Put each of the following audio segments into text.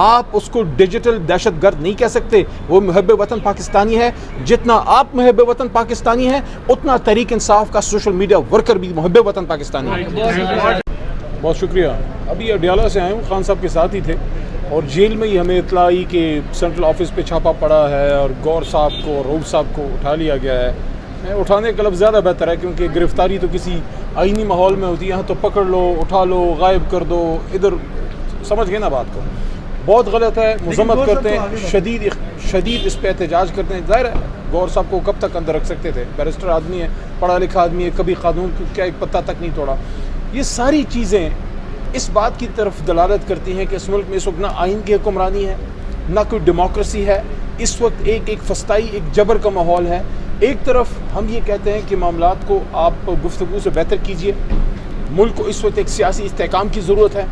आप उसको डिजिटल दहशतगर्द नहीं कह सकते। वो मुहब्बे वतन पाकिस्तानी है। जितना आप मुहब्बे वतन पाकिस्तानी है उतना तहरीक इंसाफ का सोशल मीडिया वर्कर भी मुहब्बे वतन पाकिस्तानी है। बहुत शुक्रिया। अभी अडियाला से आए हूँ, खान साहब के साथ ही थे और जेल में ही हमें इतला आई कि सेंट्रल ऑफिस पे छापा पड़ा है और गौर साहब को और रऊफ साहब को उठा लिया गया है। उठाने का लफ्ज़ ज़्यादा बेहतर है क्योंकि गिरफ्तारी तो किसी आईनी माहौल में होती है। यहाँ तो पकड़ लो, उठा लो, गायब कर दो, इधर समझ गए ना बात को। बहुत गलत है, मजम्मत करते हैं, शदीद इस पर एहतजाज करते हैं। ज़ाहिर है गौर साहब को कब तक अंदर रख सकते थे, बैरिस्टर आदमी है, पढ़ा लिखा आदमी है, कभी कानून क्या एक पत्ता तक नहीं तोड़ा। ये सारी चीज़ें इस बात की तरफ दलालत करती हैं कि इस मुल्क में इस वक्त ना आइन की हुक्मरानी है, ना कोई डेमोक्रेसी है। इस वक्त एक फस्ताई, एक जबर का माहौल है। एक तरफ हम ये कहते हैं कि मामलात को आप गुफ्तगू से बेहतर कीजिए। मुल्क को इस वक्त एक सियासी इस्तेहकाम की ज़रूरत है।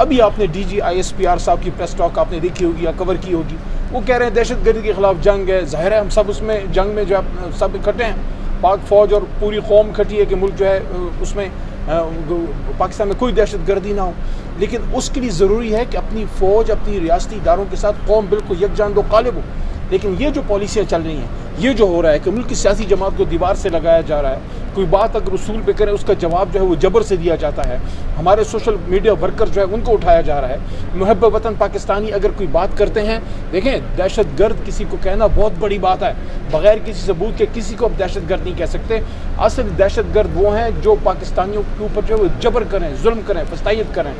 अभी आपने DG ISPR साहब की प्रेस टॉक आपने देखी होगी या कवर की होगी। वो कह रहे हैं दहशतगर्दी के ख़िलाफ़ जंग है। ज़ाहिर है हम सब उसमें जंग में जो है सब इकट्ठे हैं। पाक फ़ौज और पूरी कौम इकट्ठी है कि मुल्क जो है उसमें पाकिस्तान में कोई दहशतगर्दी ना हो। लेकिन उसके लिए ज़रूरी है कि अपनी फ़ौज, अपनी रियासती इदारों के साथ कौम बिल्कुल यकजान दो गालिब हो। लेकिन ये जो पॉलिसियाँ चल रही हैं, ये जो हो रहा है कि मुल्क की सियासी जमात को दीवार से लगाया जा रहा है, कोई बात अगर उसूल पे करें उसका जवाब जो है वो जबर से दिया जाता है। हमारे सोशल मीडिया वर्कर जो है उनको उठाया जा रहा है। मुहब्बे वतन पाकिस्तानी अगर कोई बात करते हैं, देखें दहशतगर्द किसी को कहना बहुत बड़ी बात है। बग़ैर किसी सबूत के किसी को अब दहशतगर्द नहीं कह सकते। असल दहशतगर्द वो हैं जो पाकिस्तानियों के ऊपर जो है वो जबर करें, जुल्म करें, फस्तायत करें।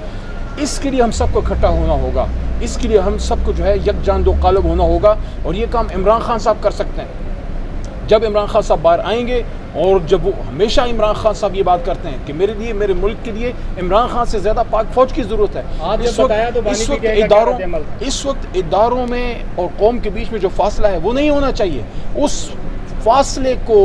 इसके लिए हम सबको इकट्ठा होना होगा। इसके लिए हम सबको जो है यकजान दो गालिब होना होगा। और ये काम इमरान खान साहब कर सकते हैं। जब इमरान खान साहब बाहर आएंगे और जब वो हमेशा इमरान खान साहब ये बात करते हैं कि मेरे लिए, मेरे मुल्क के लिए इमरान खान से ज़्यादा पाक फ़ौज की ज़रूरत है। इस वक्त इदारों में और कौम के बीच में जो फासला है वो नहीं होना चाहिए। उस फासले को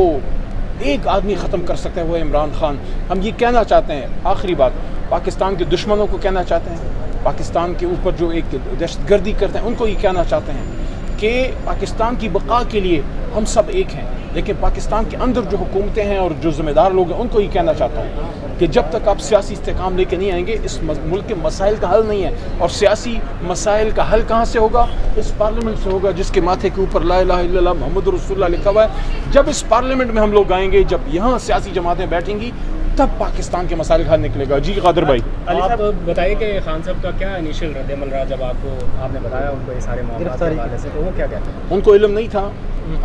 एक आदमी ख़त्म कर सकता है, वो इमरान खान। हम ये कहना चाहते हैं, आखिरी बात, पाकिस्तान के दुश्मनों को कहना चाहते हैं, पाकिस्तान के ऊपर जो एक दहशतगर्दी करते हैं उनको ये कहना चाहते हैं कि पाकिस्तान की बका के लिए हम सब एक हैं। लेकिन पाकिस्तान के अंदर जो हुकूमतें हैं और जो ज़िम्मेदार लोग हैं उनको ये कहना चाहता हूँ कि जब तक आप सियासी इस्तेहकाम लेके नहीं आएंगे इस मुल्क के मसाइल का हल नहीं है। और सियासी मसाइल का हल कहाँ से होगा? इस पार्लियामेंट से होगा जिसके माथे के ऊपर ला इलाहा इल्लल्लाह मुहम्मदुर रसूलुल्लाह लिखा हुआ है। जब इस पार्लियामेंट में हम लोग आएंगे, जब यहाँ सियासी जमातें बैठेंगी, तब पाकिस्तान के मसाइल का हल निकलेगा। जी कादिर भाई, आप बताइए कि खान साहब का क्या इनिशियल रद्द-ए-अमल रहा जब आपने बताया उनको ये सारे मामले के हवाले से, तो वो क्या कहते हैं? उनको इल्म नहीं था।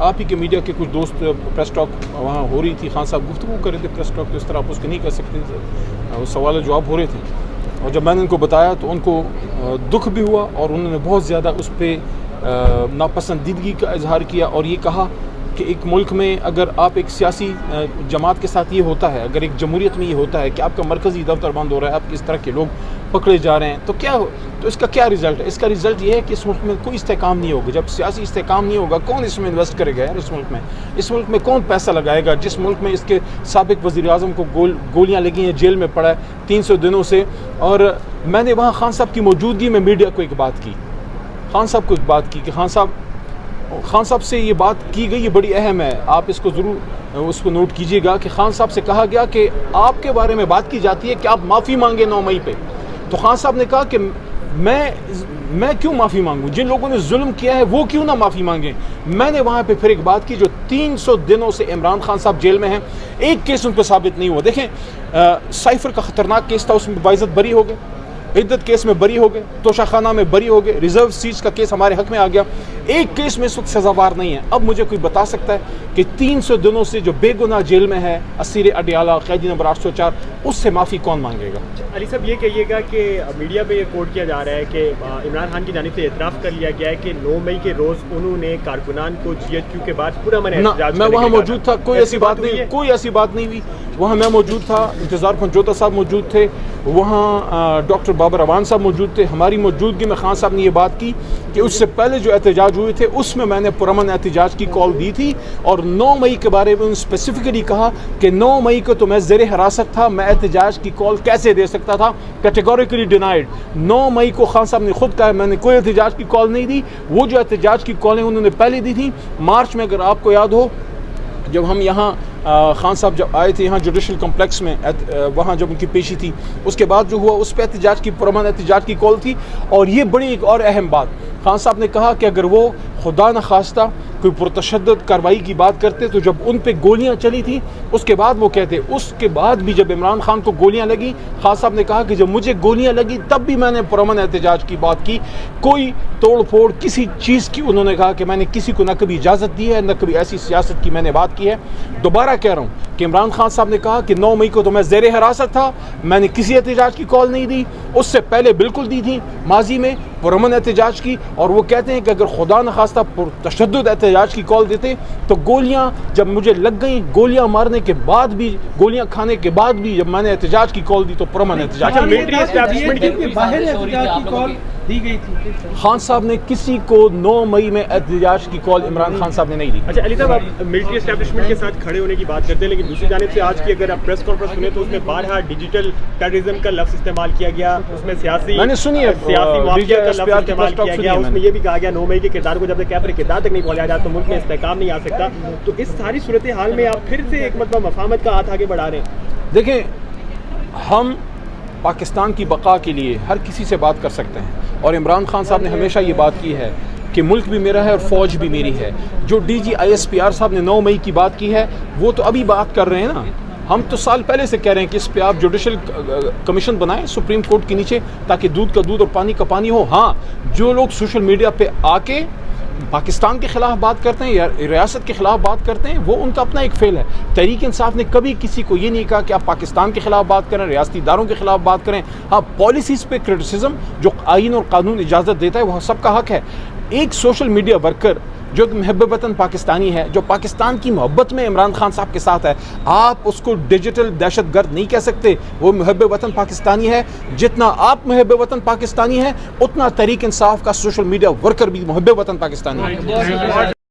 आप ही के मीडिया के कुछ दोस्त, प्रेस टॉक वहाँ हो रही थी, खान साहब गुफ्तगू कर रहे थे प्रेस टॉक, तो इस तरह आप उसके नहीं कर सकते थे, वो सवाल जवाब हो रहे थे। और जब मैंने उनको बताया तो उनको दुख भी हुआ और उन्होंने बहुत ज़्यादा उस पर नापसंदीदगी का इजहार किया और ये कहा कि एक मुल्क में अगर आप एक सियासी जमात के साथ ये होता है, अगर एक जमहूरियत में ये होता है कि आपका मरकज़ी दफ्तर बंद हो रहा है, आप इस तरह के लोग पकड़े जा रहे हैं, तो क्या हो, तो इसका क्या रिज़ल्ट है? इसका रिज़ल्ट ये है कि इस मुल्क में कोई इस्तेहकाम नहीं होगा। जब सियासी इस्तेहकाम नहीं होगा, कौन इसमें इन्वेस्ट करेगा यार? इस मुल्क में कौन पैसा लगाएगा? जिस मुल्क में इसके साबिक वज़ीर-ए-आज़म को गोलियाँ लगी हैं, जेल में पड़ा है 300 दिनों से। और मैंने वहाँ खान साहब की मौजूदगी में मीडिया को एक बात की, खान साहब को एक बात की कि खान साहब से ये बात की गई, ये बड़ी अहम है, आप इसको ज़रूर उसको नोट कीजिएगा कि खान साहब से कहा गया कि आपके बारे में बात की जाती है कि आप माफ़ी मांगे 9 मई पे। तो खान साहब ने कहा कि मैं क्यों माफ़ी मांगूं? जिन लोगों ने जुल्म किया है वो क्यों ना माफ़ी मांगे? मैंने वहाँ पे फिर एक बात की, जो 300 दिनों से इमरान खान साहब जेल में हैं, एक केस उन पर साबित नहीं हुआ। देखें साइफर का ख़तरनाक केस था, उसमें बाइज़्ज़त बरी हो गए, इद्दत केस में बरी हो गए, तोशाखाना में बरी हो गए, रिजर्व सीट्स का केस हमारे हक में आ गया। एक केस में इस वक्त सज़ावार नहीं है। अब मुझे कोई बता सकता है कि 300 दिनों से जो बेगुनाह जेल में है, असीर अडियाला, कैदी नंबर 804, उससे माफ़ी कौन मांगेगा? अली साहब ये कहिएगा कि मीडिया पे ये कोट किया जा रहा है कि इमरान खान की जानिब से एतराफ़ कर लिया गया है कि 9 मई के रोज़ उन्होंने कारकुनान को GHQ के बाद पूरा मैं वहाँ मौजूद था, कोई ऐसी बात नहीं, कोई ऐसी बात नहीं हुई। वहाँ मैं मौजूद था, इंतज़ार खंजोता साहब मौजूद थे, वहाँ डॉक्टर बाबर अवान साहब मौजूद थे। हमारी मौजूदगी में खान साहब ने ये बात की कि उससे पहले जो एहतजाज हुए थे उसमें मैंने पुरअमन एहतजाज की कॉल दी थी और 9 मई के बारे में उन्होंने स्पेसिफिकली कहा कि 9 मई को तो मैं ज़ेरे हिरासत था, मैं एहतजाज की कॉल कैसे दे सकता था? Categorically denied. 9 मई को खान साहब ने खुद कहा मैंने कोई एहतजाज की कॉल नहीं दी। वो जो एहतजाज की कॉलें उन्होंने पहले दी थी, मार्च में, अगर आपको याद हो, जब हम यहाँ खान साहब जब आए थे यहाँ जुडिशल कम्प्लेक्स में, वहाँ जब उनकी पेशी थी, उसके बाद जो हुआ उस पर एहतजाज की, पुरअमन एहतजाज की कॉल थी। और ये बड़ी एक और अहम बात, खान साहब ने कहा कि अगर वो खुदा न खास्ता कोई पुरतशद्दुद कार्रवाई की बात करते तो जब उन पे गोलियां चली थी उसके बाद वो कहते, उसके बाद भी जब इमरान खान को गोलियां लगी, खान साहब ने कहा कि जब मुझे गोलियां लगी तब भी मैंने पुरअमन एहतजाज की बात की, कोई तोड़ फोड़ किसी चीज़ की, उन्होंने कहा कि मैंने किसी को न कभी इजाज़त दी है न कभी ऐसी सियासत की मैंने बात की है। दोबारा कह रहा हूँ कि इमरान खान साहब ने कहा कि 9 मई को तो मैं ज़ेर हिरासत था, मैंने किसी एहतजाज की कॉल नहीं दी, उससे पहले बिल्कुल दी थी माजी में पुरअमन एहतजाज की। और वो कहते हैं कि अगर खुदा न खास्ता तशद्दुद एहतजाज की कॉल देते तो गोलियां जब मुझे लग गई, गोलियां मारने के बाद भी, गोलियां खाने के बाद भी जब मैंने एहतजाज की कॉल दी तो पुरअमन एहतजाज मिलिट्री एस्टैब्लिशमेंट के बाहर एहतजाज की कॉल दी गई थी। खान साहब ने किसी को 9 मई में एहतजाज की कॉल इमरान खान साहब ने नहीं दी। अच्छा अली साहब, आप मिलिट्री एस्टैब्लिशमेंट के साथ खड़े होने की बात करते हैं, लेकिन दूसरी जानिब से आज की अगर आप प्रेस कॉन्फ्रेंस सुने तो उसमें बारहा डिजिटल टेररिज्म का लफ्ज़ इस्तेमाल किया गया, उसमें सियासी माफिया का लफ्ज़ इस्तेमाल किया गया, उसमें यह भी कहा गया 9 मई के किरदार को जब तक कैफर किरदार तक नहीं पहुंचाया जाता तो मुल्क में इस्तेहकाम नहीं आ सकता। तो इस सारी सूरत हाल में आप फिर से एक मतलब मफाहमत का हाथ आगे बढ़ा रहे हैं। देखें, हम पाकिस्तान की बका के लिए हर किसी से बात कर सकते हैं और इमरान खान साहब ने हमेशा ये बात की है कि मुल्क भी मेरा है और फ़ौज भी मेरी है। जो DG ISPR साहब ने 9 मई की बात की है वो तो अभी बात कर रहे हैं ना, हम तो साल पहले से कह रहे हैं कि इस पे आप जुडिशल कमीशन बनाएं सुप्रीम कोर्ट के नीचे ताकि दूध का दूध और पानी का पानी हो। हाँ, जो लोग सोशल मीडिया पे आके पाकिस्तान के ख़िलाफ़ बात करते हैं या रियासत के ख़िलाफ़ बात करते हैं वो उनका अपना एक फेल है। तहरीक इंसाफ ने कभी किसी को ये नहीं कहा कि आप पाकिस्तान के ख़िलाफ़ बात करें, रियासती इदारों के ख़िलाफ़ बात करें। हाँ, पॉलिसीज़ पे क्रिटिसिज्म जो आइन और कानून इजाज़त देता है वह सबका हक़ है। एक सोशल मीडिया वर्कर जो महब वतन पाकिस्तानी है, जो पाकिस्तान की मोहब्बत में इमरान खान साहब के साथ है, आप उसको डिजिटल दहशतगर्द नहीं कह सकते। वो महब वतन पाकिस्तानी है। जितना आप महब वतन पाकिस्तानी है उतना तहरीक इंसाफ का सोशल मीडिया वर्कर भी महब वतन पाकिस्तानी है।